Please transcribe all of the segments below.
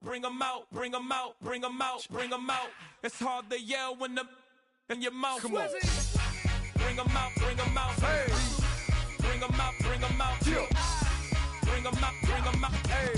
Bring 'em out, bring 'em out, bring 'em out, bring 'em out. It's hard to yell when the in your mouth. Come on. Bring 'em out, bring 'em out. Hey. Bring 'em out, bring 'em out. Yeah. Bring 'em out, bring 'em out. Hey.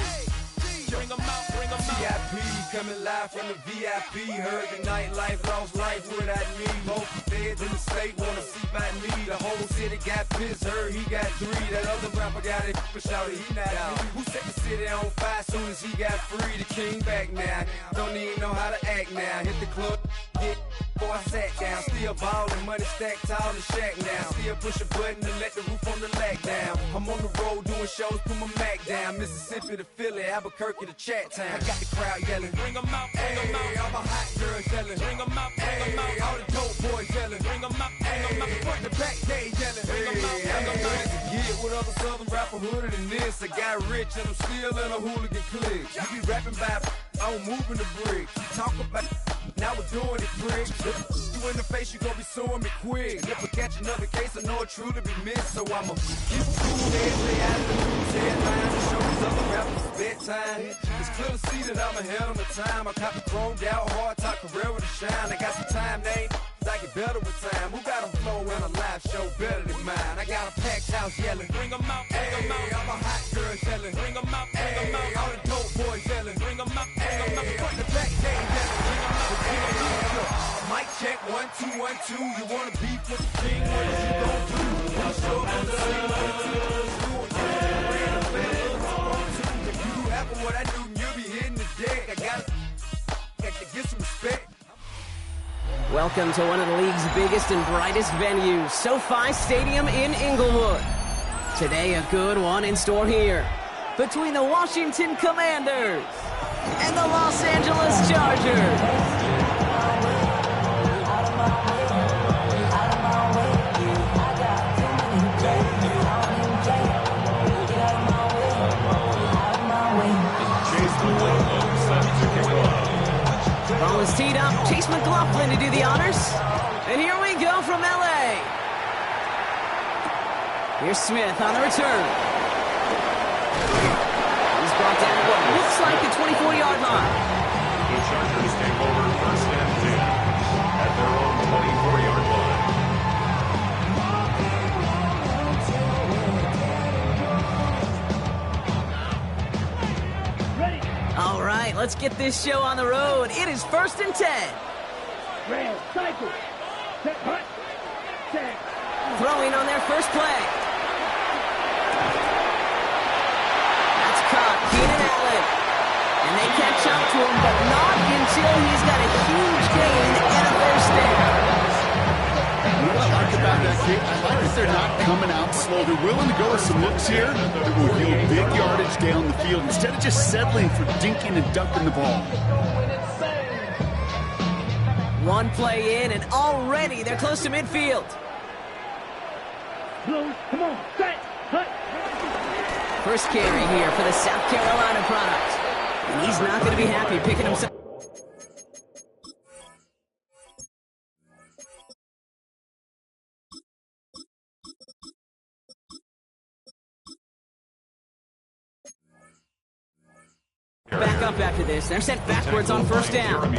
Bring 'em out, bring 'em out. VIP coming live from the VIP. Heard the nightlife, lost life without me. Both feds in the state wanna see by me. The whole city got pissed, heard he got 3. That other rapper got it, but shouted he not out. Who set the city on fire soon as he got free? The king back now, don't even know how to act now. Hit the club, get before I sat down. Still ballin', money stacked tall in shack now. Still push a button to let the roof on the lag down. I'm on the road doing shows, put my Mac down. Mississippi to Philly, Albuquerque to Chat Town. I got the crowd yelling, Bring 'em out, bring 'em out. all my hot girls yelling, Bring 'em out, bring 'em out. all the dope boys yelling, Bring 'em out, bring 'em out. front to back, they yelling, Bring 'em out, bring 'em out. to get with other southern rapper hooded than this. I got rich and I'm still in a hooligan clique. You be rapping by, I'm moving the bricks. You talk about, now we're doing it, prick. You in the face, you gon' be suing me quick. If I catch another case, I know it truly be missed. So I'ma keep it cool, stay out of the news headlines. And show these other rappers it's bedtime. It's clear to see that I'm ahead of my time. I cop the chromed out, hard top career with a shine. I got some time, name. I get better with time. Who got a flow and a live show better than mine? I got a packed house yelling. Bring 'em out, bring 'em out. All my hot girls yelling. Bring 'em out, bring 'em out. All the dope boys yelling. Bring 'em out, bring 'em out. Front to back, they yelling. Mic check, 1 2 1 2. You wanna beef with the king? What is you gon' do? I'll show on the scene. If you do half of what I do, you'll be hitting the deck. I got to get some respect. Welcome to one of the league's biggest and brightest venues, SoFi Stadium in Inglewood. Today, a good one in store here between the Washington Commanders and the Los Angeles Chargers. Ball is teed up. Chase McLaughlin to do the honors. And here we go from L.A. Here's Smith on the return. He's brought down to what looks like the 24-yard line. The Chargers take over first and 10 at their own 24-yard line. All right, let's get this show on the road. It is first and 10. Red, cycle, set, hut, set. Throwing on their first play. That's caught. Keenan Allen. And they catch up to him, but not until he's got a huge gain and a first down. What I like about that kick, I like that they're not coming out slow. They're willing to go with some looks here that will yield big yardage down the field instead of just settling for dinking and ducking the ball. One play in, and already they're close to midfield. Blue, come on, set, hut. First carry here for the South Carolina product. And he's not going to be happy picking himself. Back up after this. They're sent backwards on first down.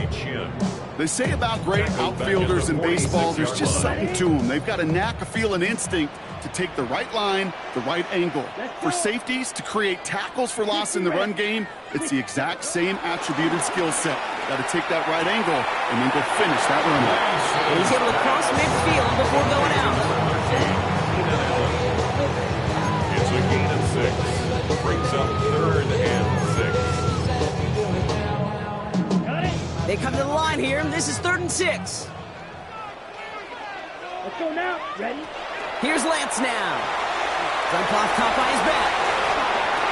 They say about great outfielders in baseball, there's just something to them. They've got a knack, a feel, an instinct to take the right line, the right angle. For safeties, to create tackles for loss in the run game, it's the exact same attributed skill set. Got to take that right angle and then go finish that run. He's able to cross midfield before going out. It's a gain of 6. Brings up third and 6. They come to the line here, and this is 3rd and 6. Let's go now. Ready? Here's Lance now. Dump off top on his back.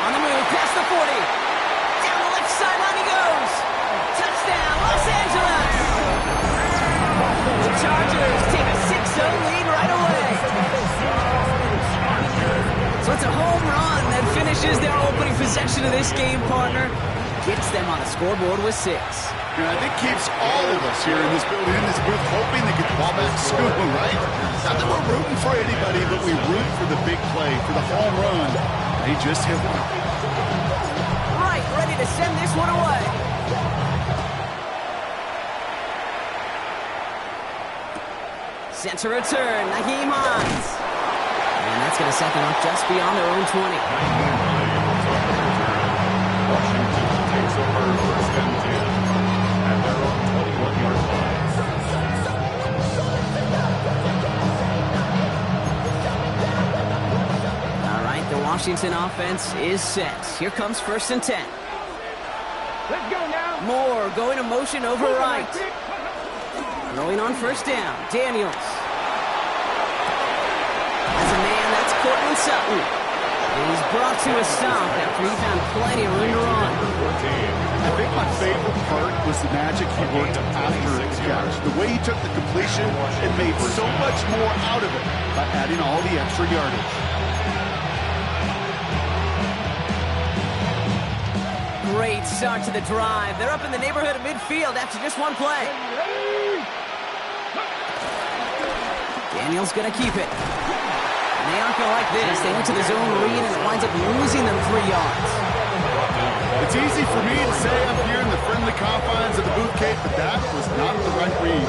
On the move, past the 40. Down the left sideline he goes. Touchdown, Los Angeles! The Chargers take a 6-0 lead right away. So it's a home run that finishes their opening possession of this game, partner. Gets them on the scoreboard with 6. And I think keeps all of us here in this building, in this booth, hoping they get the ball back soon, right? Not that we're rooting for anybody, but we root for the big play, for the home run. They just hit one. Right, ready to send this one away. Set to return, Naheem Hines. And that's going to set them up just beyond their own 20. Washington takes over first and 10 at their own 21-yard line. All right, the Washington offense is set. Here comes first and 10. Let's go now. Moore going to motion over right. Throwing on first down, Daniels. As a man, that's Cortland Sutton. And he's brought to a stop after he found plenty of room to run. I think my favorite part was the magic he worked after the catch. The way he took the completion, it made so much more out of it by adding all the extra yardage. Great start to the drive. They're up in the neighborhood of midfield after just one play. Daniels going to keep it. And they aren't going to like this. They went to the zone read and it winds up losing them 3 yards. It's easy for me to say I'm here in the friendly confines of the booth cave, but that was not the right read.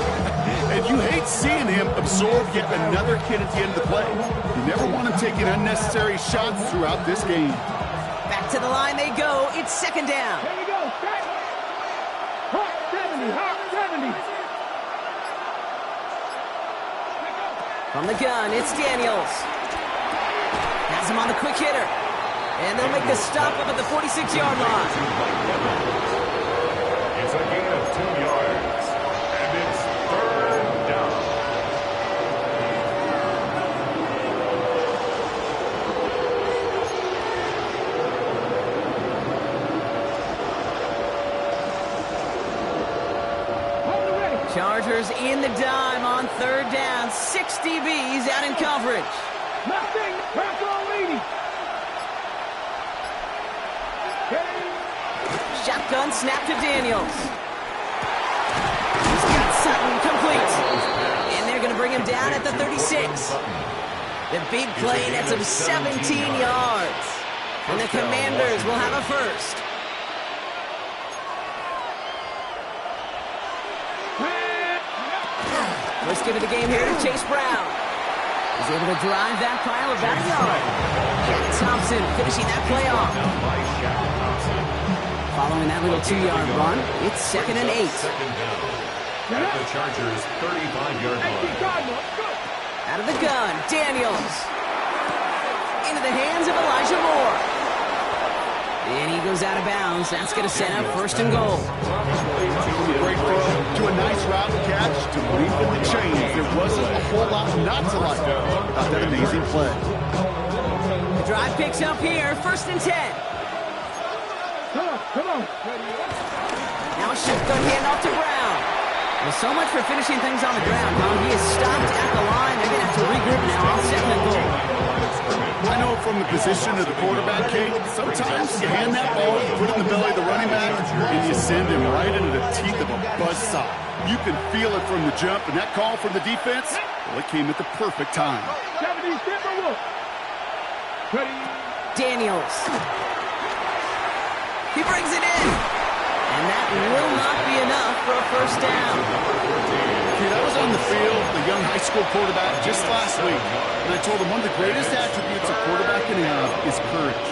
And you hate seeing him absorb yet another kid at the end of the play. You never want him taking unnecessary shots throughout this game. Back to the line they go. It's second down. Here we go. Strike. Hot 70. Hot 70. From the gun, it's Daniels. Has him on the quick hitter. And they'll make the stop up at the 46-yard line. It's a gain of 2 yards, and it's third down. Chargers in the dime on third down. 6 DBs out in coverage. Nothing. Press on leading. Shotgun snap to Daniels. He's got Sutton complete. And they're going to bring him down at the 36. The big play nets him 17 yards. And the Commanders will have a first. First give of the game here to Chase Brown. He's able to drive that pile about a yard. Jack Thompson finishing that play off. Following that little 2-yard run, it's second and 8. At the Chargers' 35-yard line. Out of the gun, Daniels. Into the hands of Elijah Moore. And he goes out of bounds. That's going to set up first and goal. From a great throw to a nice route catch to leap in the chains. There wasn't a whole lot not to like about that amazing play. The drive picks up here, first and 10. Come on. Now a shotgun handoff to Brown. Well, so much for finishing things on the ground, huh? He is stopped at the line. They're going to have to regroup now on second and goal. I know from the position of the quarterback, Kate, sometimes you hand that ball, you put it in the belly of the running back, and you send him right into the teeth of a buzzsaw. You can feel it from the jump, and that call from the defense, well, it came at the perfect time. 70 Timberwolf. Ready. Daniels. He brings it in. And that will not be enough for a first down. Okay, that was on the field, the young high school quarterback, just last week. And I told him one of the greatest attributes a quarterback can have is courage.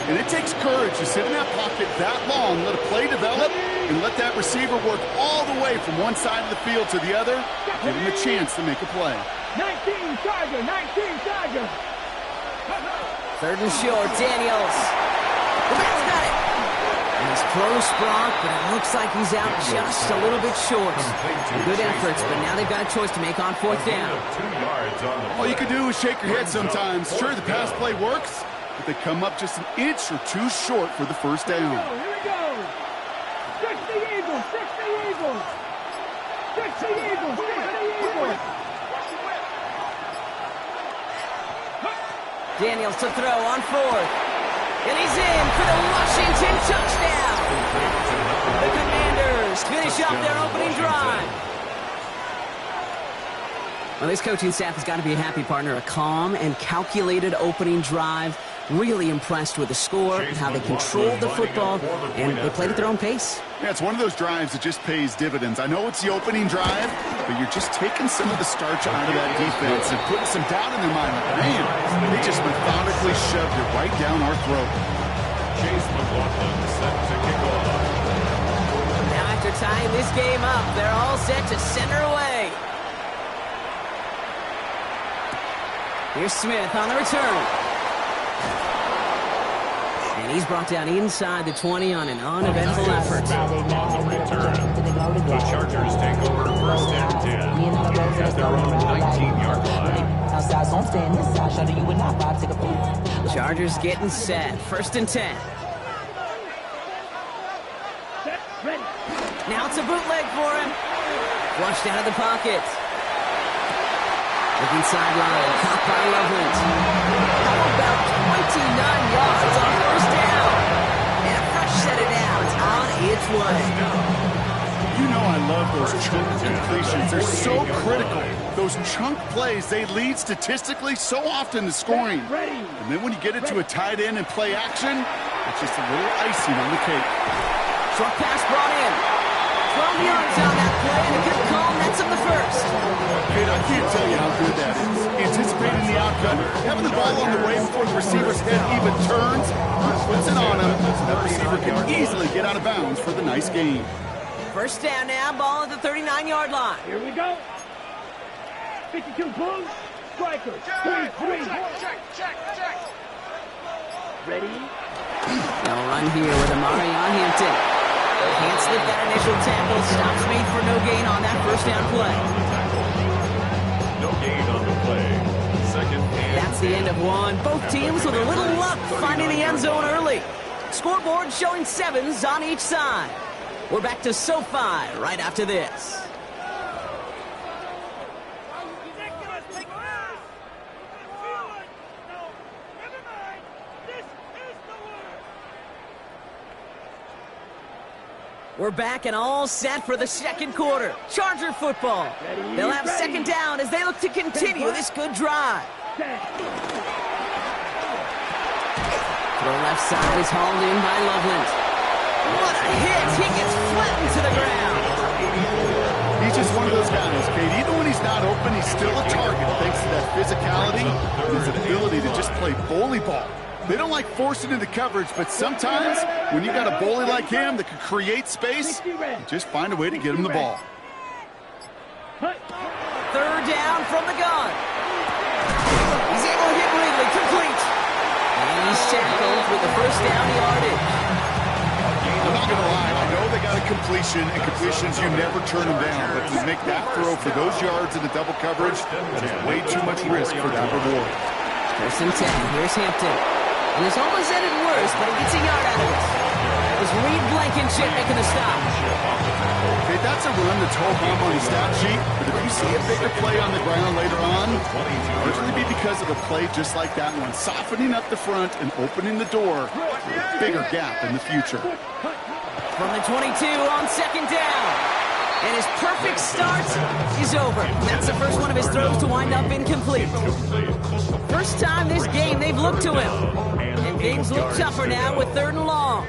And it takes courage to sit in that pocket that long, let a play develop, and let that receiver work all the way from one side of the field to the other, give him a chance to make a play. 19 Tiger. Third and short, Daniels. The man's got it. And he's close, Brock, but it looks like he's out just a little bit short. Good efforts, but now they've got a choice to make on fourth down. 2 yards on the All you can do is shake your head sometimes. Sure, the pass play works, but they come up just an inch or two short for the first down. Here we go. 60 Eagles. 60 Eagles. Daniels to throw on fourth. And he's in for the Washington touchdown. The Commanders finish off their opening drive. Well, this coaching staff has got to be a happy partner. A calm and calculated opening drive. Really impressed with the score, how they controlled the football, and they played at their own pace. Yeah, it's one of those drives that just pays dividends. I know it's the opening drive, but you're just taking some of the starch out of that defense and putting some doubt in their mind. Like, man, they just methodically shoved it right down our throat. Chase McLaughlin set to kick off. Now after tying this game up, they're all set to center away. Here's Smith on the return. And he's brought down inside the 20 on an uneventful effort. On the return, the Chargers take over first and 10 at their own 19-yard line. Chargers getting set. First and 10. Now it's a bootleg for him. Flushed out of the pocket. Looking sideline. Caught by Loveland. How about 29 yards on first down? And a fresh set of downs on its way. You know I love those chunk completions. They're so critical. Those chunk plays, they lead statistically so often to scoring. And then when you get it to a tight end and play action, it's just a little icing on the cake. Short pass brought in. 12 yards on that play, and a good call nets him the first. Kid, I can't tell you how good that is. Anticipating the outcome, having the ball on the way before the receiver's head even turns, puts it on him. That receiver can easily get out of bounds for the nice gain. First down now, ball at the 39-yard line. Here we go. 52 Bulls, striker. 33. Check. Ready? They'll run here with Amari on Hampton. Can't slip that initial tackle. Stops made for no gain on that first down play. No gain on the play. Second and That's the end of one. Both teams with a little luck finding the end zone early. Scoreboard showing 7s on each side. We're back to SoFi right after this. We're back and all set for the second quarter. Charger football. They'll have second down as they look to continue this good drive. Throw left side is hauled in by Loveland. What a hit! He gets flattened to the ground. He's just one of those guys, Kate. Even when he's not open, he's still a target thanks to that physicality and his ability to just play bully ball. They don't like forcing into coverage, but sometimes when you got a bully like him that can create space, you just find a way to get him the ball. Third down from the gun. He's able to hit Ridley, complete. And he's tackled with the first down yardage. I'm not going to lie, I know they got a completion, and completions, you never turn them down. But to make that throw for those yards in the double coverage, that is way too much risk for that reward. First and 10, here's Hampton. And it's almost ended worse, but he gets a yard out of it. It was Reed Blankenship making the stop. Okay, that's a run that's ho hum on the stat sheet, but if you see a bigger play on the ground later on, it'll usually be because of a play just like that one, softening up the front and opening the door for a bigger gap in the future. From the 22 on second down. And his perfect start is over. That's the first one of his throws to wind up incomplete. First time this game they've looked to him. And things look tougher now with third and long.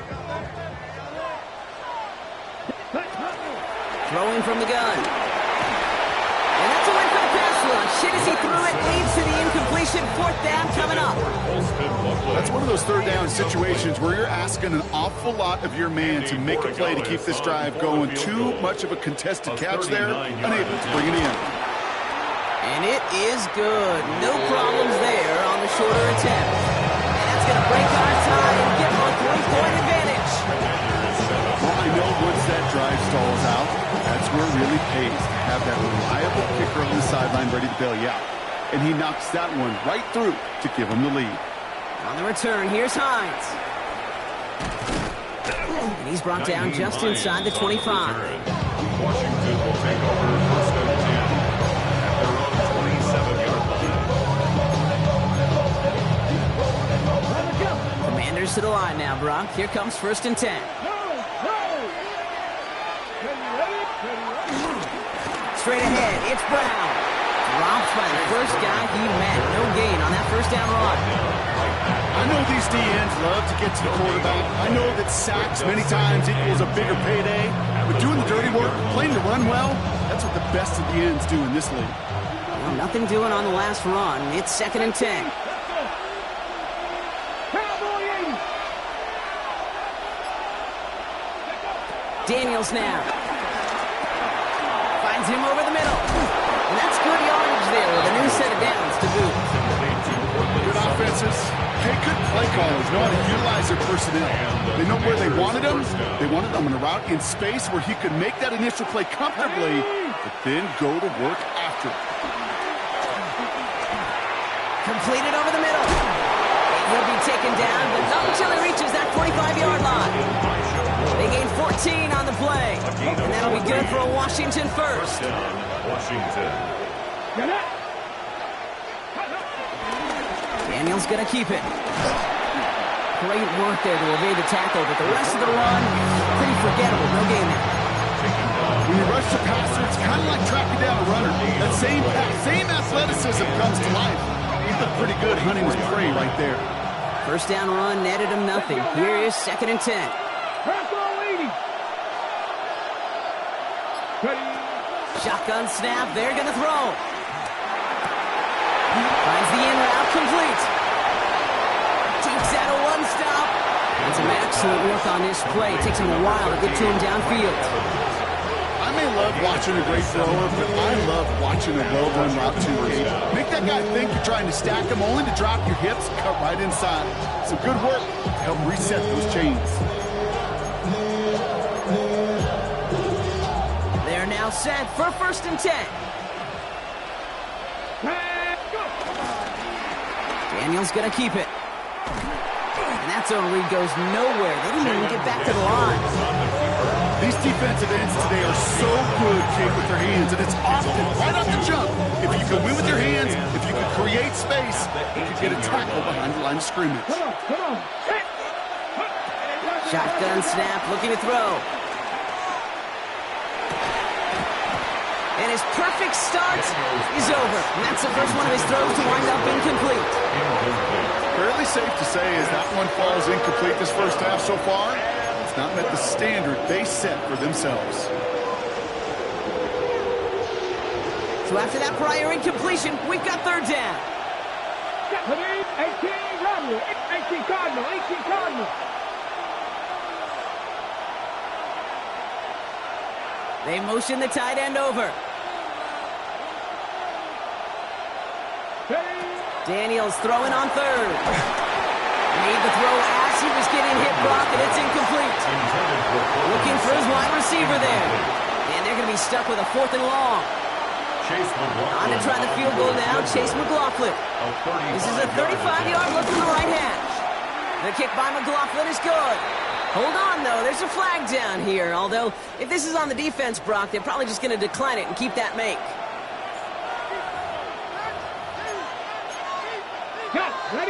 Throwing from the gun. And that's a win for the pass rush. Hit as he threw it, leads to the incompletion. Fourth down coming up. That's one of those third down situations where you're asking an awful lot of your man to make a play to keep this drive going. Too much of a contested catch there, unable to bring it in. And it is good. No problems there on the shorter attempt. And that's going to break our tie and give them a 3-point advantage. Well, I know once that drive stalls out, that's where it really pays to have that reliable kicker on the sideline ready to bail you out. And he knocks that one right through to give him the lead. On the return, here's Hines. And he's brought down just inside the 25. Washington will take over first and 10 at their own 27-yard line. Commanders to the line now, Brock. Here comes first and 10. Straight ahead, it's Brown. Dropped by the first guy he met. No gain on that first down run. I know these DNs love to get to the quarterback. I know that sacks many times equals a bigger payday. But doing the dirty work, playing to run well, that's what the best of the ends do in this league. Well, nothing doing on the last run. It's 2nd and 10. Daniels now. Finds him over the middle. And that's good yardage there with a new set of downs to boot. Good offenses. Hey, good play callers know how to utilize their personnel. They know where they wanted them. They wanted them in a route in space where he could make that initial play comfortably, but then go to work after it. Completed over the middle. He'll be taken down, but not until he reaches that 45-yard line. They gain 14 on the play, and that'll be good for a Washington first. Washington. Daniels gonna keep it. Great work there to evade the tackle, but the rest of the run, pretty forgettable. No gain there. When you rush the passer, it's kind of like tracking down a runner. That same athleticism comes to life. He looked pretty good hunting his prey right there. First down run netted him nothing. Here is 2nd and 10. Shotgun snap, they're gonna throw. Finds the in route, complete. Takes out a one-stop. And some excellent work on this play. Takes him a while to get to him downfield. I may love watching a great thrower, but I love watching a well-done route to game. Make that guy think you're trying to stack him, only to drop your hips, cut right inside. Some good work to help reset those chains. They're now set for 1st and 10. Daniels gonna keep it. And that zone read goes nowhere. They didn't even get back to the line. These defensive ends today are so good, Kate, with their hands, and it's often right off the jump. If you can win with your hands, if you can create space, you can get a tackle behind the line of scrimmage. Shotgun snap, looking to throw. And his perfect start is over. And that's the first one of his throws to wind up incomplete. Fairly safe to say as that one falls incomplete this first half so far, it's not met the standard they set for themselves. So after that prior incompletion, we've got 3rd down. 18 Cardinal. They motion the tight end over. Daniels throwing on 3rd. Made the throw as he was getting hit, Brock, and it's incomplete. Looking for his wide receiver there. And they're going to be stuck with a 4th and long. On to try the field goal now, Chase McLaughlin. This is a 35-yard look from the right hash. The kick by McLaughlin is good. Hold on, though. There's a flag down here. Although, if this is on the defense, Brock, they're probably just going to decline it and keep that make.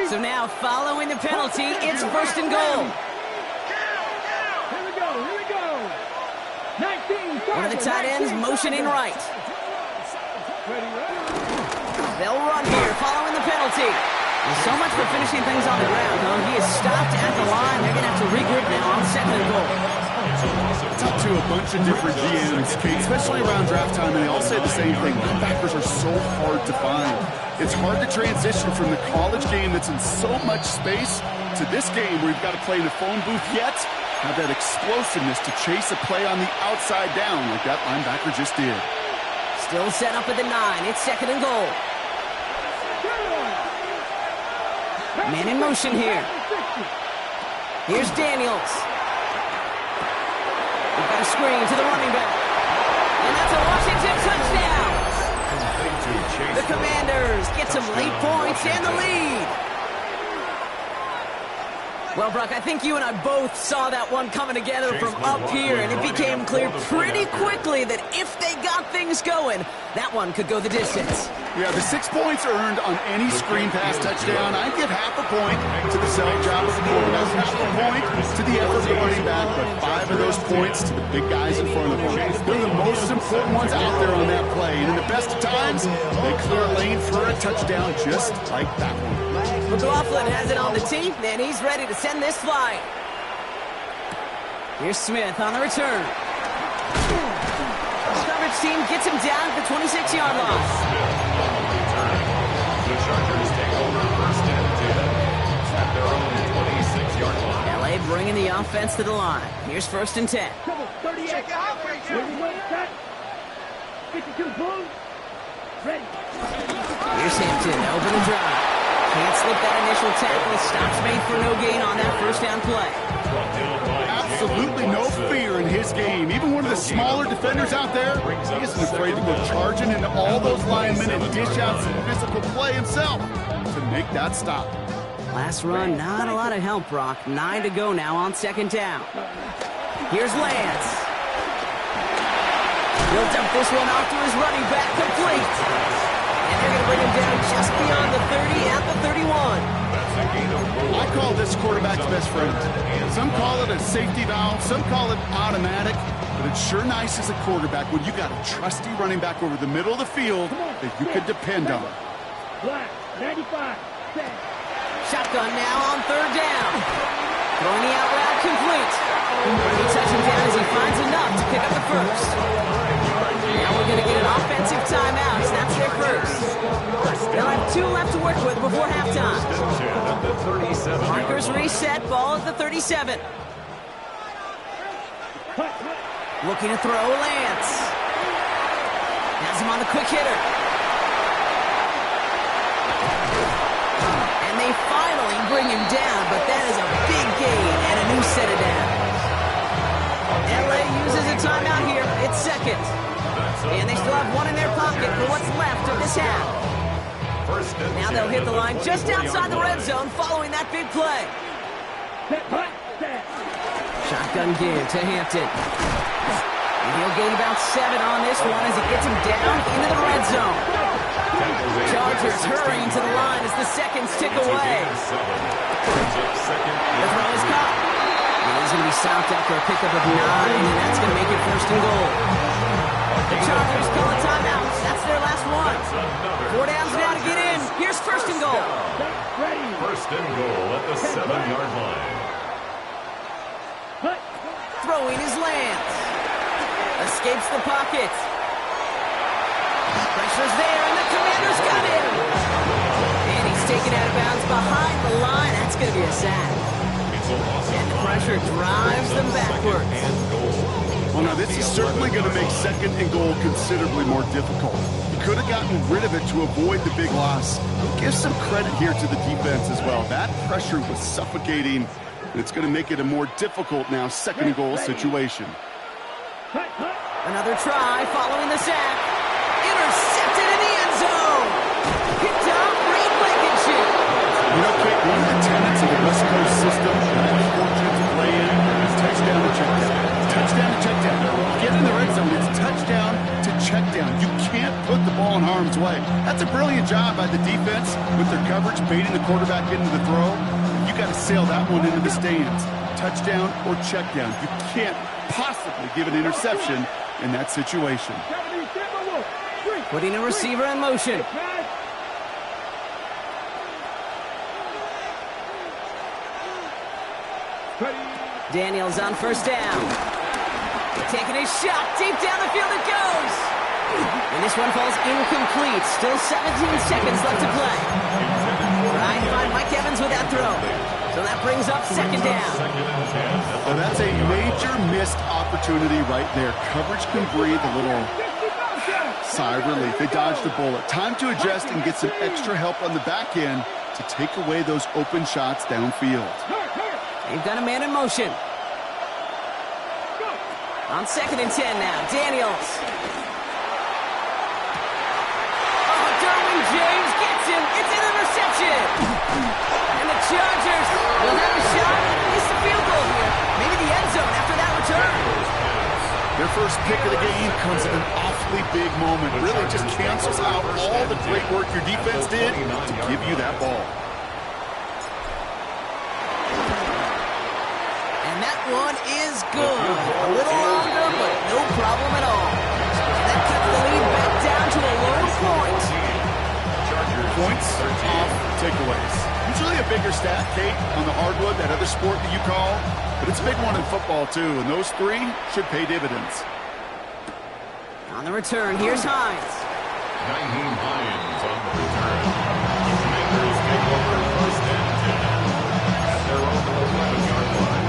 So now, following the penalty, it's 1st and goal. Here we go. 19. One of the tight ends motioning right. They'll run here, following the penalty. And so much for finishing things on the ground, huh? He is stopped at the line. They're going to have to regroup now on 2nd and goal. It's up to a bunch of different GMs, Kate, especially around draft time, and they all say the same thing. Linebackers are so hard to find. It's hard to transition from the college game that's in so much space to this game where you've got to play in a phone booth yet have that explosiveness to chase a play on the outside down like that linebacker just did. Still set up at the 9. It's 2nd and goal. Man in motion here. Here's Daniels. We've got a screen to the running back. And that's a Washington touchdown. The Commanders get some late points and the lead. Well, Brock, I think you and I both saw that one coming together from up here, and it became clear pretty quickly that if they got things going, that one could go the distance. Yeah, the 6 points earned on any screen pass touchdown. I'd give half a point to the self drop of the quarterback, half a point to the effort of the running back, but 5 of those those points to the big guys in front of them. They're the most important ones out there on that play. And in the best of times, they clear a lane for a touchdown just like that one. McLaughlin has it on the tee, and he's ready to send this flying. Here's Smith on the return. Coverage team gets him down at the 26-yard line. The Chargers take over first and 10 at their own 26-yard line. LA bringing the offense to the line. Here's first and 10. Come on, 38. Set. 52 boom. Ready. Here's Hampton, open the drive. Can't slip that initial tackle. Stops made for no gain on that first down play. Absolutely no fear in his game. Even one of the smaller defenders out there, he isn't afraid to go charging into all those linemen and dish out some physical play himself to make that stop. Last run, not a lot of help, Brock. 9 to go now on second down. Here's Lance. He'll dump this one off to his running back, complete. And they're going to bring him down just beyond the 30 at the 31. I call this quarterback's best friend. Some call it a safety valve, some call it automatic, but it's sure nice as a quarterback when you got a trusty running back over the middle of the field that you can depend on. Black, 95. Set. Shotgun now on third down. Throwing the out route complete. He touches him down as he finds enough to pick up the first. Now we're going to get an offensive timeout. Snaps their first. They'll have 2 left to work with before halftime. Markers reset, ball at the 37. Looking to throw, Lance. Has him on the quick hitter. And they finally bring him down, but that is a big gain and a new set of downs. LA uses a timeout here. It's second. And they still have one in their pocket for what's left of this half. Now they'll hit the line just outside the red zone following that big play. Shotgun give to Hampton. And he'll gain about 7 on this one as he gets him down into the red zone. Chargers hurrying to the line as the seconds tick away. The throw is caught. And he's going to be stopped after a pickup of 9, and that's going to make it first and goal. The Chargers call a timeout. That's their last one. 4 downs now to get in. Here's first and goal. First and goal at the 7-yard line. Throwing his Lance. Escapes the pocket. Pressure's there, and the Commanders got him. And he's taken out of bounds behind the line. That's going to be a sack. And the pressure drives them backwards. Well, now this is certainly going to make second and goal considerably more difficult. He could have gotten rid of it to avoid the big loss. Give some credit here to the defense as well. That pressure was suffocating. It's going to make it a more difficult now second and goal situation. Another try following the sack. Intercepted in the end zone. Picked up Reed Blankenship. You know, Kate, one of the tenets of the West Coast system that I'm fortunate to play in is touchdown to check down. Touchdown to check down. Get in the red zone, it's touchdown to check down. You can't put the ball in harm's way. That's a brilliant job by the defense with their coverage, baiting the quarterback into the throw. You got to sail that one into the stands. Touchdown or check down. You can't possibly give an interception in that situation. Putting a receiver in motion. Daniels on first down. Taking a shot. Deep down the field it goes. And this one falls incomplete. Still 17 seconds left to play. Trying to find Mike Evans with that throw. So that brings up second down. Well, that's a major missed opportunity right there. Coverage can breathe a little sigh of relief. They dodged a bullet. Time to adjust and get some extra help on the back end to take away those open shots downfield. They've got a man in motion. On second and 10 now, Daniels. Oh, Derwin James gets him. It's an interception. And the Chargers will have a shot at least a field goal here. Maybe the end zone after that return. Their first pick of the game comes at an awfully big moment. Really just cancels out all the great work your defense did to give you that ball. And that one is good. A little longer, but no problem at all. And that cuts the lead back down to a low point. Points off takeaways. Usually a bigger stat, Kate, on the hardwood, that other sport that you call. But it's a big one in football, too. And those three should pay dividends. On the return, here's Hines. 19 Hines on the return. The Commanders take over first and 10 at their own 11-yard line.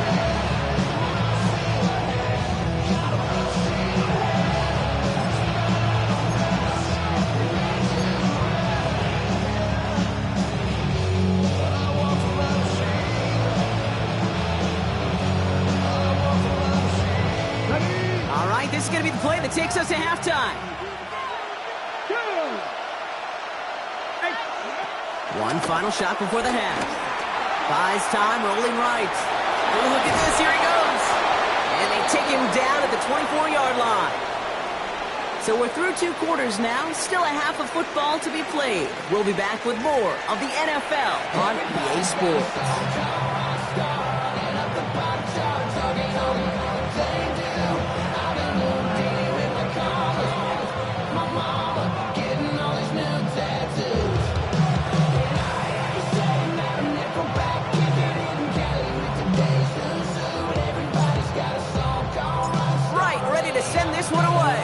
All right, this is going to be the play that takes us to halftime. One final shot before the half. Buys time, rolling right. Oh, look at this, here he goes. And they take him down at the 24-yard line. So we're through 2 quarters now, still a half of football to be played. We'll be back with more of the NFL on EA Sports. Send this one away.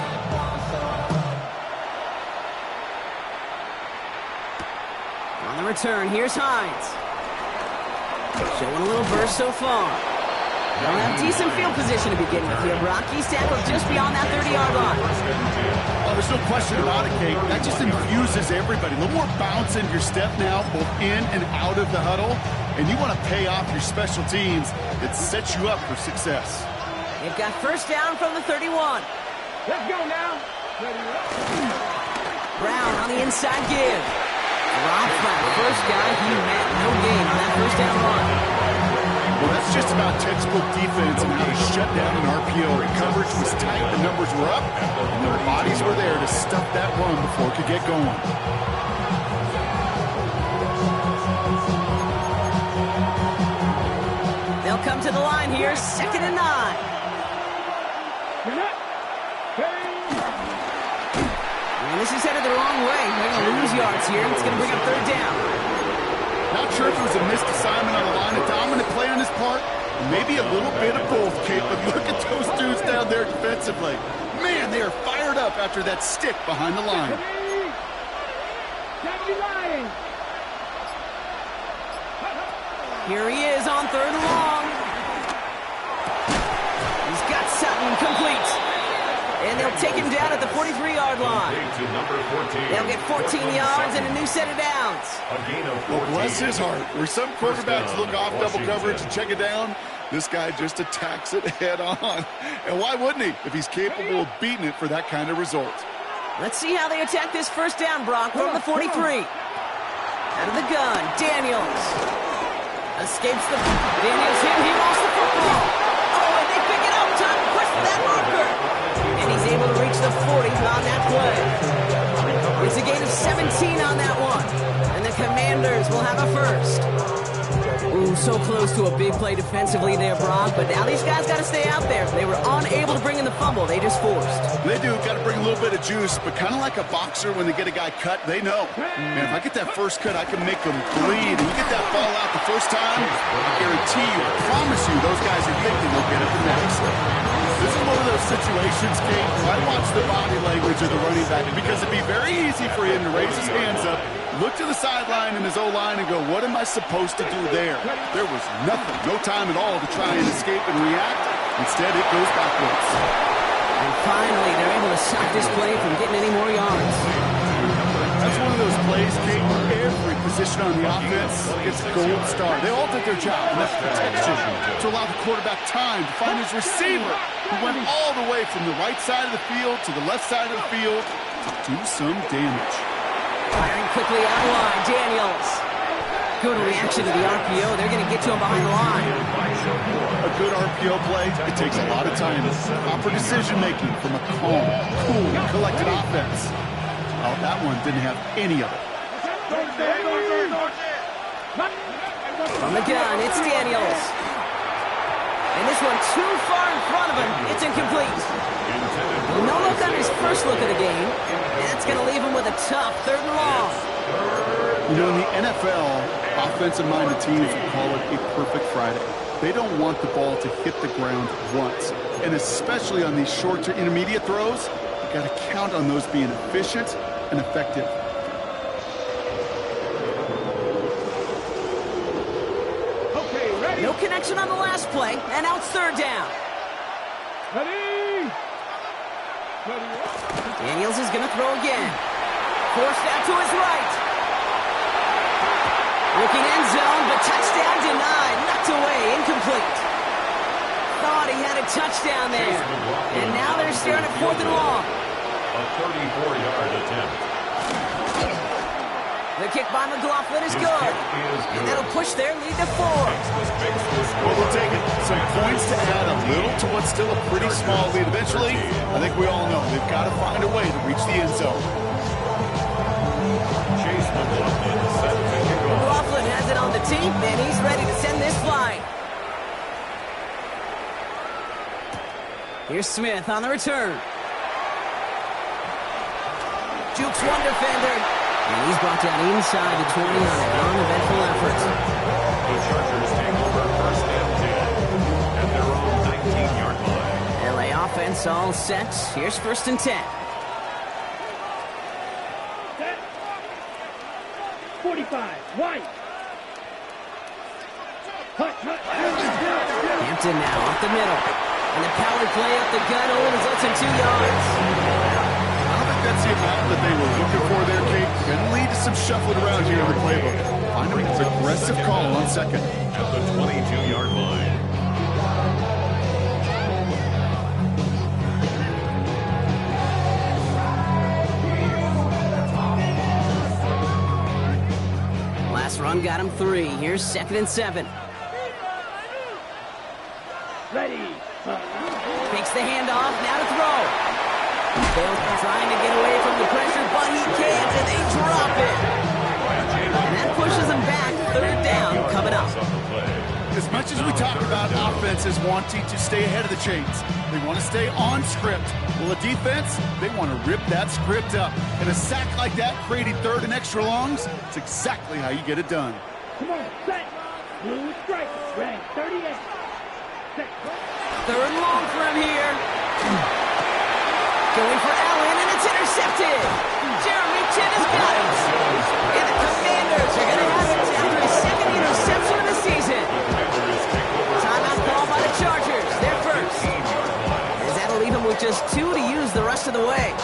On the return, here's Hines. Showing a little burst so far. They'll have decent field position to begin with here. Rocky's tackled just beyond that 30-yard line. Oh, there's no question about it, Kate. That just infuses everybody. A little more bounce in your step now, both in and out of the huddle. And you want to pay off your special teams. It sets you up for success. They've got first down from the 31. Let's go now. Brown on the inside give. Drops by the first guy. He had no gain on that first down run. Well, that's just about textbook defense and how to shut down an RPO. The coverage was tight, the numbers were up, and their bodies were there to stuff that run before it could get going. They'll come to the line here, 2nd and 9. And this is headed the wrong way. They're going to lose yards here. It's going to bring up 3rd down. Not sure if it was a missed assignment on the line, a dominant play on his part. Maybe a little bit of both, Kate, but look at those dudes down there defensively. Man, they are fired up after that stick behind the line. Here he is on 3rd and long. He's got Sutton complete. And they'll take him down at the 43-yard line. They'll get 14 yards and a new set of downs. Well, bless his heart. Where some quarterbacks look off double coverage and check it down, this guy just attacks it head on. And why wouldn't he if he's capable of beating it for that kind of result? Let's see how they attack this first down, Brock, from the 43. Out of the gun, Daniels. Escapes the... Daniels hit, he lost the football. Oh, and they pick it up. Time to push for that marker. And he's able to reach the 40 on that play. It's a gain of 17 on that one. And the Commanders will have a first. Ooh, so close to a big play defensively there, Brock. But now these guys got to stay out there. They were unable to bring in the fumble. They just forced. They do. Got to bring a little bit of juice. But kind of like a boxer when they get a guy cut, they know. Man, if I get that first cut, I can make them bleed. And you get that ball out the first time, I guarantee you, I promise you, those guys are thinking they'll get it the next. This is one of those situations, Kate, where I watch the body language of the running back because it'd be very easy for him to raise his hands up, look to the sideline in his O-line and go, what am I supposed to do there? There was nothing, no time at all to try and escape and react. Instead, it goes backwards. And finally, they're able to stop this play from getting any more yards. That's one of those plays, Kate, where every position on the offense gets a gold star. They all did their job, and that's protection to allow the quarterback time to find his receiver, who went all the way from the right side of the field to the left side of the field to do some damage. Firing quickly out of line, Daniels. Good reaction to the RPO. They're going to get to him behind the line. A good RPO play, it takes a lot of time. Proper decision-making from a calm, cool, collected offense. Oh, that one didn't have any of it. From the gun, it's Daniels. And this one too far in front of him. It's incomplete. No look on his first look of the game. That's going to leave him with a tough 3rd and long. You know, in the NFL, offensive-minded teams will call it a perfect Friday. They don't want the ball to hit the ground once. And especially on these short to intermediate throws, you got to count on those being efficient and effective. Okay, ready? No connection on the last play, and now it's 3rd down. Ready? Daniels is going to throw again. Forced out to his right. Looking end zone, but touchdown denied. Knocked away, incomplete. Thought he had a touchdown there. And now they're staring at 4th and long. A 34-yard attempt. The kick by McLaughlin is good. And that'll push their lead to 4. Well, we'll take it. Some points to add a little to what's still a pretty small lead. Eventually, I think we all know they've got to find a way to reach the end zone. Chase McLaughlin set to kick off. McLaughlin has it on the tee, and he's ready to send this flying. Here's Smith on the return. Jukes one defender, and he's brought down inside the 20 on an uneventful effort. The Chargers take over 1st and 10 at their own 19-yard line. LA offense all set. Here's 1st and 10. 45, white. Hampton now up the middle. And the power play up the gut only results in 2 yards. I don't think that's the amount that they were looking for there, Kate. Can lead to some shuffling around here in the playbook. Find an aggressive call on 2nd. At the 22-yard line. Last run got him 3. Here's 2nd and 7. Ready? Takes the handoff, now to throw. Bale trying to get away from the pressure, but he can't, and they drop it. And that pushes them back. 3rd down coming up. As much as we talk about offenses wanting to stay ahead of the chains, they want to stay on script. Well, a defense, they want to rip that script up. And a sack like that, creating 3rd and extra longs, it's exactly how you get it done. Come on, set. Blue strike. Ready? 38. Set. 3rd and long for him here. Going for Allen, and it's intercepted. Jeremy Chin has got it. And the Commanders are going to have it after his 2nd interception of the season. Timeout call by the Chargers. They're first. As that'll leave him with just 2 to use the rest of the way.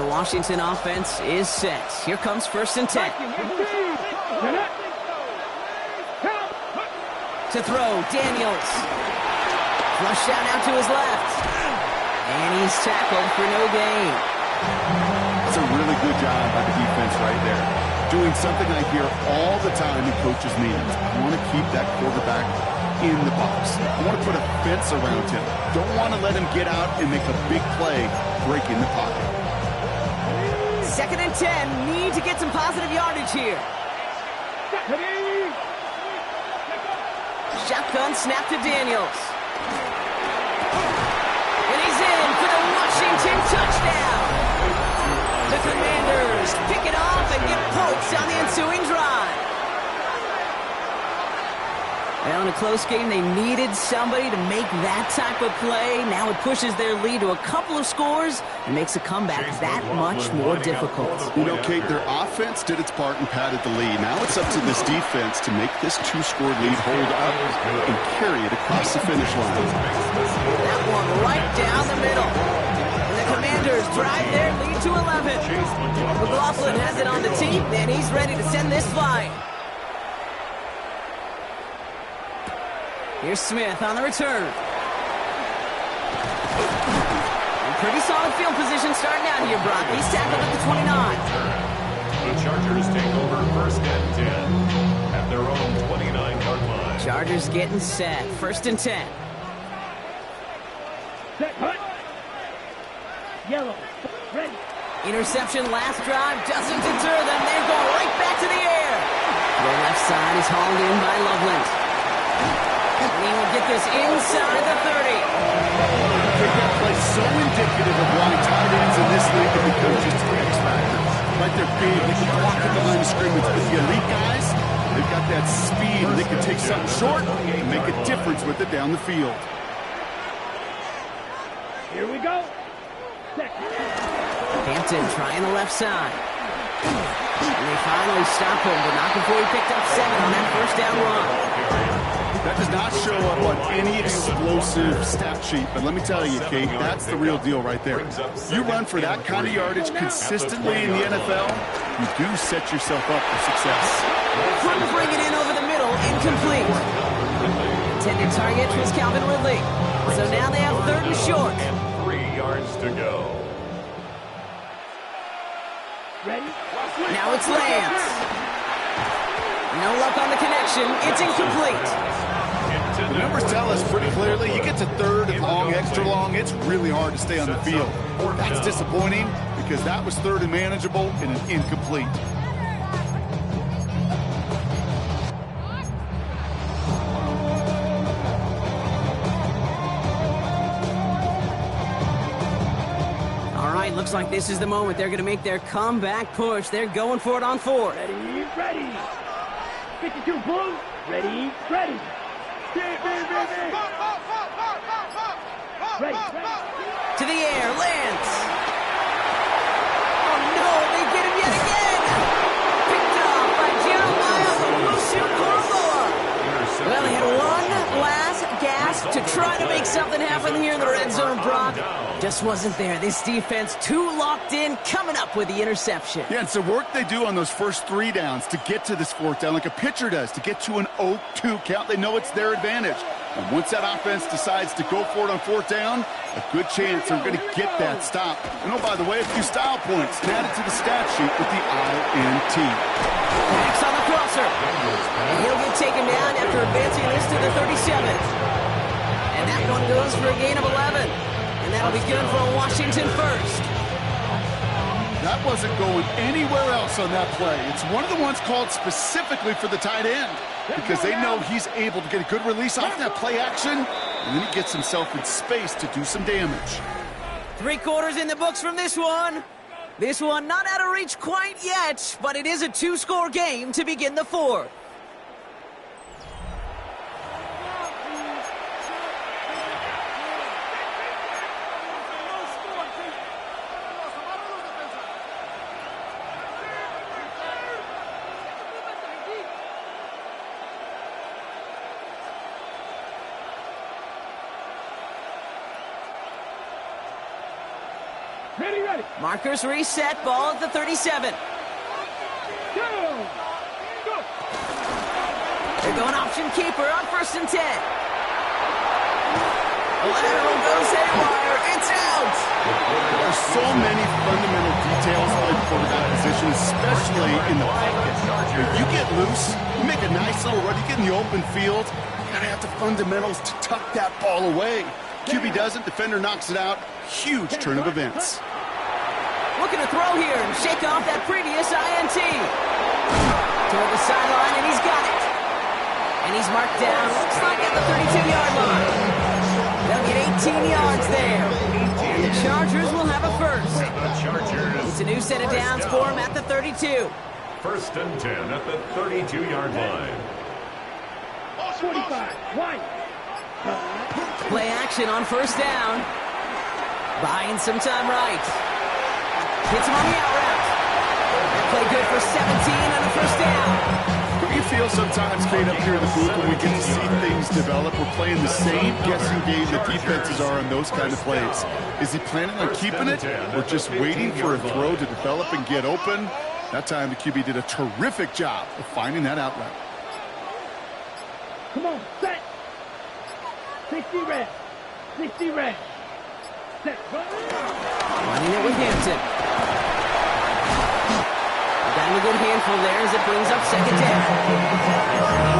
Washington offense is set. Here comes 1st and 10. To throw, Daniels. Flush out now to his left. And he's tackled for no gain. That's a really good job by the defense right there. Doing something I hear all the time in coaches' meetings. I want to keep that quarterback in the box. I want to put a fence around him. Don't want to let him get out and make a big play breaking the pocket. 2nd and 10. Need to get some positive yardage here. Shotgun snap to Daniels. And he's in for the Washington touchdown. The Commanders pick it off and get points on the ensuing drive. Well, in a close game, they needed somebody to make that type of play. Now it pushes their lead to a couple of scores and makes a comeback that much more difficult. You know, Kate, their offense did its part and padded the lead. Now it's up to this defense to make this 2-score lead hold up and carry it across the finish line. That one right down the middle. And the Commanders drive their lead to 11. McLaughlin has it on the tee, and he's ready to send this flying. Here's Smith on the return. And pretty solid field position starting out here, Brock. He's tackled at the 29. The The Chargers take over first and 10 at their own 29-yard line. Chargers getting set. First and 10. Set, hut. Yellow. Ready. Interception last drive doesn't deter them. They're going right back to the air. The left side is hauled in by Loveland. And he will get this inside the 30. That play so indicative of why tight ends in this league have become just X factor. Like they're big, they can block at the line of scrimmage, but the elite guys, they've got that speed and they can take something short and make a difference with it down the field. Here we go. Set. Hampton trying the left side. And they finally stop him, but not before he picked up 7 on that first down run. That does not show up on any explosive stat sheet, but let me tell you, Kate, that's the real deal right there. You run for that kind of yardage consistently in the NFL, you do set yourself up for success. Couldn't bring it in over the middle, incomplete. Intended target was Calvin Ridley. So now they have 3rd and short. And 3 yards to go. Ready. Now it's Lance. No luck on the connection. It's incomplete. The numbers tell us pretty clearly, you get to 3rd and long, extra long, it's really hard to stay on the field. That's disappointing because that was 3rd and manageable and an incomplete. All right, looks like this is the moment they're going to make their comeback push. They're going for it on 4th. Ready. Ready. 52 Blue. Ready. Ready. Ready. To the air, Lance. Oh no, they get him yet again. Picked off by Jeremiah Owusu-Koramoah. Well, he had one last gasp to try to make something happen here in the red zone, Brock. Just wasn't there. This defense too locked in, coming up with the interception. Yeah, it's the work they do on those first 3 downs to get to this 4th down, like a pitcher does, to get to an 0-2 count. They know it's their advantage. And once that offense decides to go for it on 4th down, a good chance they're going to get that stop. And oh, by the way, a few style points added to the stat sheet with the INT. Next on the crosser. And he'll get taken down after advancing this to the 37th. And that one goes for a gain of 11. And that'll be good for a Washington first. That wasn't going anywhere else on that play. It's one of the ones called specifically for the tight end because they know he's able to get a good release off that play action, and then he gets himself in space to do some damage. 3 quarters in the books from this one. This one not out of reach quite yet, but it is a 2-score game to begin the 4th. Ready. Ready. Markers reset, ball at the 37. Go. Go. They're going option keeper on 1st and 10. Lateral goes haywire. It's out. There are so many fundamental details in the quarterback position, especially in the pocket. If you get loose, you make a nice little run, you get in the open field, you gotta have the fundamentals to tuck that ball away. QB doesn't, defender knocks it out. Huge turn of events. Looking to throw here and shake off that previous INT. Toward the sideline, and he's got it. And he's marked down, looks like at the 32-yard line. They'll get 18 yards there. And the Chargers will have a first. It's a new set of downs for him at the 32. 1st and 10 at the 32-yard line. 45. Wide. Play action on 1st down. Buying some time right. Hits him on the out route. That play good for 17 on the 1st down. Don't you feel sometimes, Kate, up here in the booth when we get to see things develop, we're playing the same guessing game that defenses are on those kind of plays? Is he planning on keeping it or just waiting for a throw to develop and get open? That time the QB did a terrific job of finding that outlet. Come on, set. 60 red. 60 red. Set. Running it with Hampton. Got And a good handful there as it brings up second down.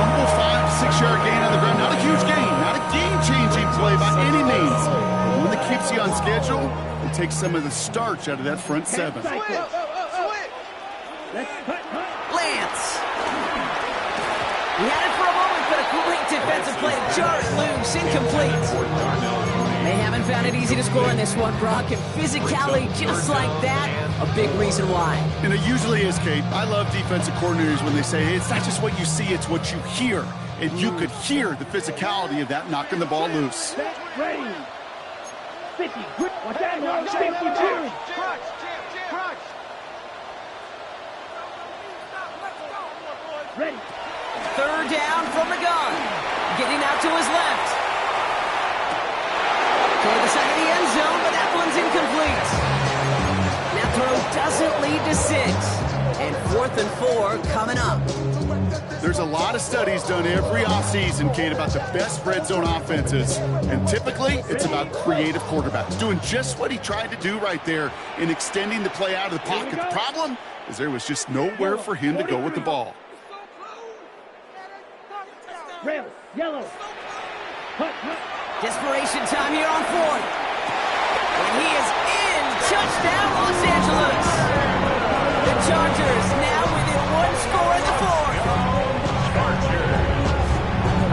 Humble 5 to 6 yard gain on the ground. Not a huge gain, not a game-changing play by any means. But one that keeps you on schedule and takes some of the starch out of that front seven. Lance. He had it for a moment, but a great defensive play to jar it loose. Incomplete. They haven't found it easy to score in this one, Brock, and physicality just like that, a big reason why. And it usually is, Kate. I love defensive coordinators when they say, hey, it's not just what you see, it's what you hear. And you could hear the physicality of that knocking the ball loose. Ready. 50. Good. What's that? 52. Ready. Third down from the gun. Getting out to his left. Toward the side of the end zone, but that one's incomplete. That throw doesn't lead to 6. And 4th and 4 coming up. There's a lot of studies done every offseason, Kate, about the best red zone offenses. And typically, it's about creative quarterbacks doing just what he tried to do right there in extending the play out of the pocket. The problem is there was just nowhere for him to go with the ball. Red. Yellow. Desperation time here on 4th. And he is in. Touchdown, Los Angeles. The Chargers now within 1 score in the 4th.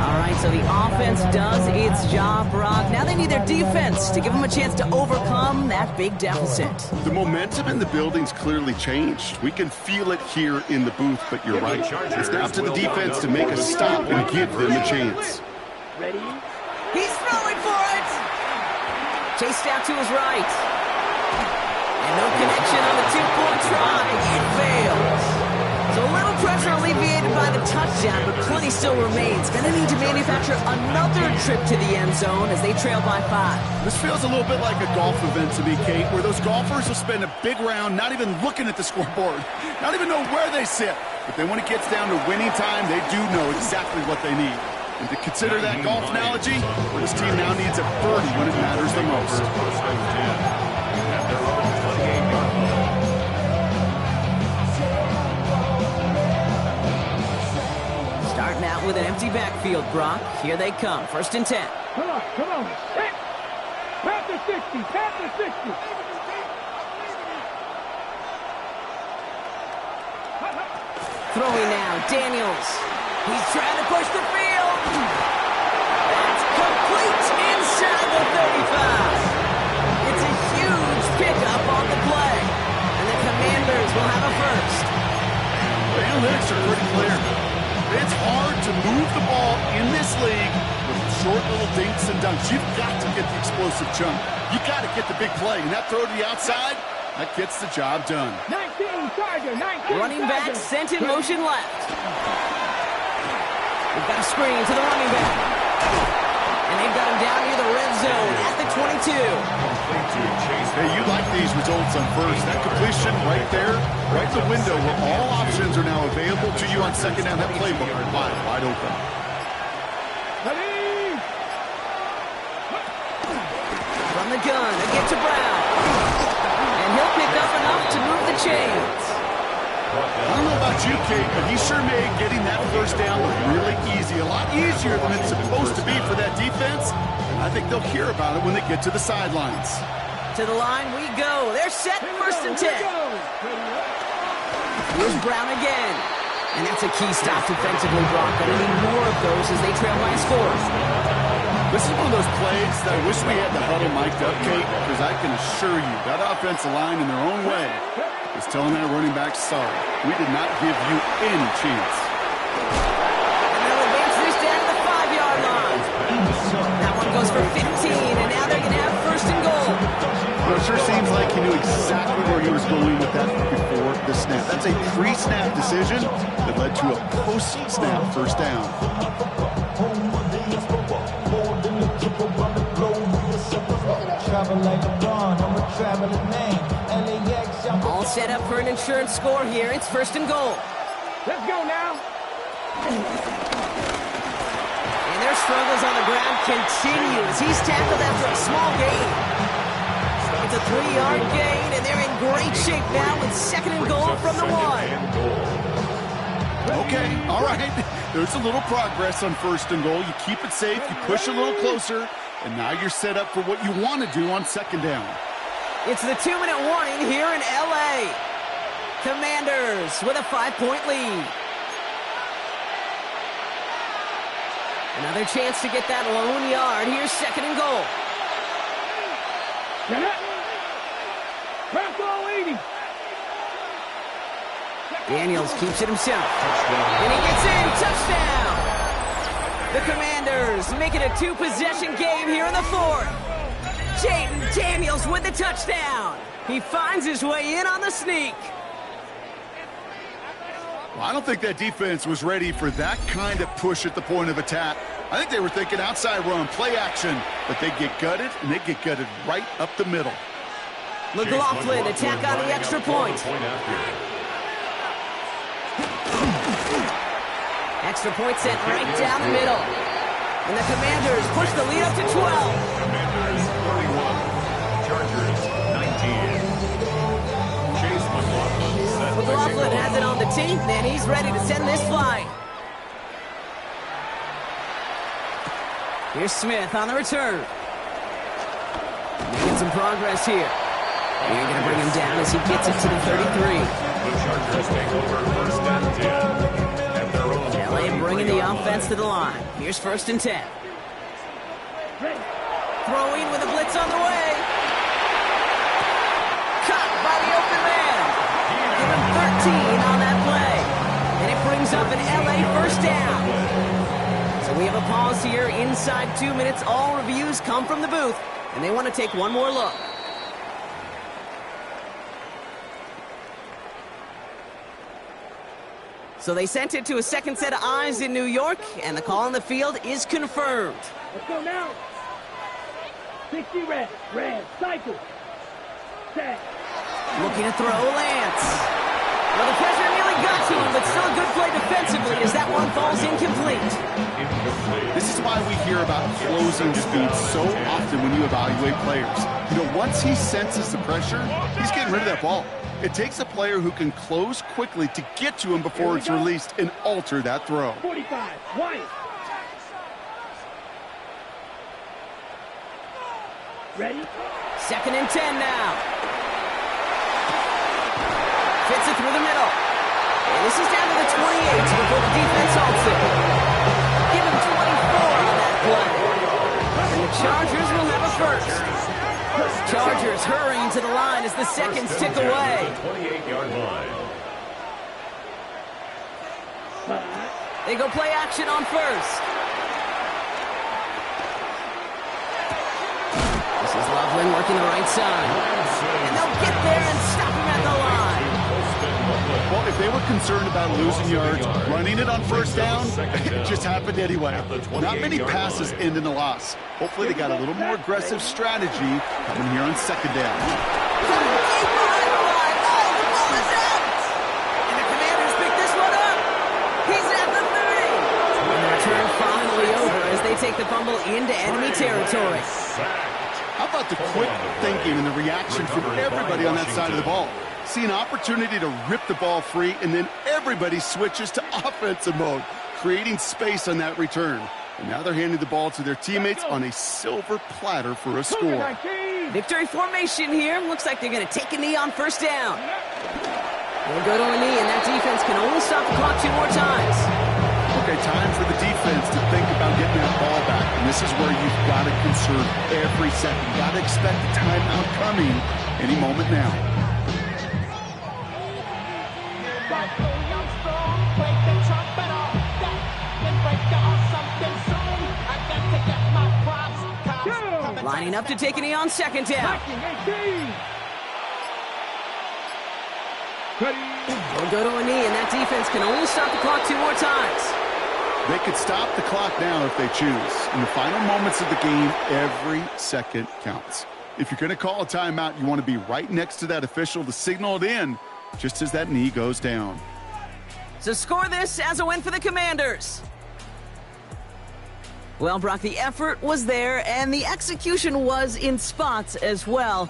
All right, so the offense does its job, Brock. Now they need their defense to give them a chance to overcome that big deficit. The momentum in the building's clearly changed. We can feel it here in the booth, but you're right. It's now up to the defense to make a stop and give them a chance. Ready. He's throwing for it. Chased out to his right. And no connection on the 2-point try. It fails. So a little pressure alleviated by the touchdown, but plenty still remains. Going to need to manufacture another trip to the end zone as they trail by 5. This feels a little bit like a golf event to me, Kate, where those golfers will spend a big round not even looking at the scoreboard, not even know where they sit. But then when it gets down to winning time, they do know exactly what they need. And to consider that golf analogy, this team now needs a birdie when it matters the most. Starting out with an empty backfield, Brock. Here they come. 1st and 10. Come on. Panther 60. Panther 60. Throwing now. Daniels. He's trying to push the field. That's complete inside the 35. It's a huge pickup on the play. And the Commanders will have a first. The analytics are pretty clear. It's hard to move the ball in this league with short little dinks and dunks. You've got to get the explosive jump. You've got to get the big play. And that throw to the outside, that gets the job done. 19 Charger. 19 Running back sent in motion left. We've got a screen to the running back. And they've got him down near the red zone at the 22. Hey, you like these results on first. That completion right there, right in the window where all options are now available to you on second down. That playbook is wide open. From the gun, they get to Brown. And he'll pick up enough to move the chains. I don't know about you, Kate, but he sure made getting that first down look really easy. A lot easier than it's supposed to be for that defense. I think they'll hear about it when they get to the sidelines. To the line we go. They're set. 1st and 10. Here's Brown again. And that's a key stop defensively, Brock. But I need more of those as they trail by a score. This is one of those plays that I wish we had the huddle mic'd up, Kate, because I can assure you that offensive line in their own way is telling that running back, sorry, we did not give you any chance. And they'll advance this down to the 5-yard line. That one goes for 15, and now they're going to have 1st and goal. Well, it sure seems like he knew exactly where he was going with that before the snap. That's a pre-snap decision that led to a post-snap first down. All set up for an insurance score here. It's 1st and goal. Let's go now. And their struggles on the ground continue as he's tackled after a small gain. It's a 3-yard gain, and they're in great shape now with second and goal from the 1. Okay, all right. There's a little progress on first and goal. You keep it safe, you push a little closer, and now you're set up for what you want to do on second down. It's the 2-minute warning here in L.A. Commanders with a 5-point lead. Another chance to get that lone yard. Here's second and goal. Daniels keeps it himself. And he gets in. Touchdown! The Commanders make it a 2-possession game here in the 4th. Jaden Daniels with the touchdown. He finds his way in on the sneak. Well, I don't think that defense was ready for that kind of push at the point of attack. I think they were thinking outside run, play action, but they get gutted, and they get gutted right up the middle. McLaughlin attack on the extra point. Extra point sent right down the middle. And the Commanders push the lead up to 12. Commanders 41, Chargers 19. Chase McLaughlin set to McLaughlin kick has off. it on the team, and he's ready to send this flying. Here's Smith on the return. Making some progress here. They're going to bring him down as he gets it to the 33. The Chargers take over first and 10 at their own LA bringing the offense to the line. Here's first and 10. Throwing with a blitz on the way. Caught by the open man. Give him 13 on that play. And it brings up an LA first down. So we have a pause here inside 2 minutes. All reviews come from the booth, and they want to take one more look. So they sent it to a second set of eyes in New York, and the call on the field is confirmed. Let's go now. 60 red. Red. Cycle. Set. Looking to throw Lance. Well, the pressure nearly got to him, but still a good play defensively as that one falls incomplete. This is why we hear about closing speed so often when you evaluate players. You know, once he senses the pressure, he's getting rid of that ball. It takes a player who can close quickly to get to him before it's released and alter that throw. 45. White. Ready? Second and 10 now. Fits it through the middle. And this is down to the 28 before the defense halts it. Give him 24 on that play. And the Chargers will have a first. Chargers hurrying to the line as the seconds tick away. 28-yard line. They go play action on first. This is Loveland working the right side. And they'll get there and stop him at the line. Well, if they were concerned about losing yards, running it on first down, it just happened anyway. Not many passes end in a loss. Hopefully they got a little more aggressive strategy coming here on second down. And the Commanders pick this one up. He's at the 30. And the return finally over as they take the fumble into enemy territory. How about the quick thinking and the reaction from everybody on that side of the ball? See an opportunity to rip the ball free, and then everybody switches to offensive mode, creating space on that return. And now they're handing the ball to their teammates on a silver platter for a score. Victory formation here. Looks like they're going to take a knee on first down. They'll go to a knee, and that defense can only stop the clock 2 more times. Okay, time for the defense to think about getting that ball back. And this is where you've got to conserve every second. You've got to expect the timeout coming any moment now. Lining up to take a knee on second down. They'll go to a knee, and that defense can only stop the clock 2 more times. They could stop the clock now if they choose. In the final moments of the game, every second counts. If you're going to call a timeout, you want to be right next to that official to signal it in just as that knee goes down. So score this as a win for the Commanders. Well, Brock, the effort was there, and the execution was in spots as well.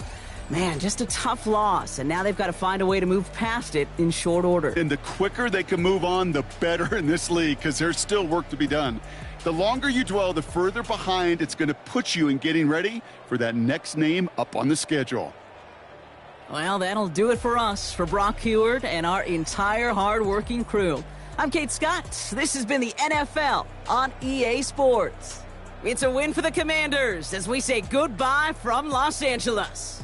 Man, just a tough loss, and now they've got to find a way to move past it in short order. And the quicker they can move on, the better in this league, because there's still work to be done. The longer you dwell, the further behind it's going to put you in getting ready for that next name up on the schedule. Well, that'll do it for us, for Brock Heward and our entire hard-working crew. I'm Kate Scott. This has been the NFL on EA Sports. It's a win for the Commanders as we say goodbye from Los Angeles.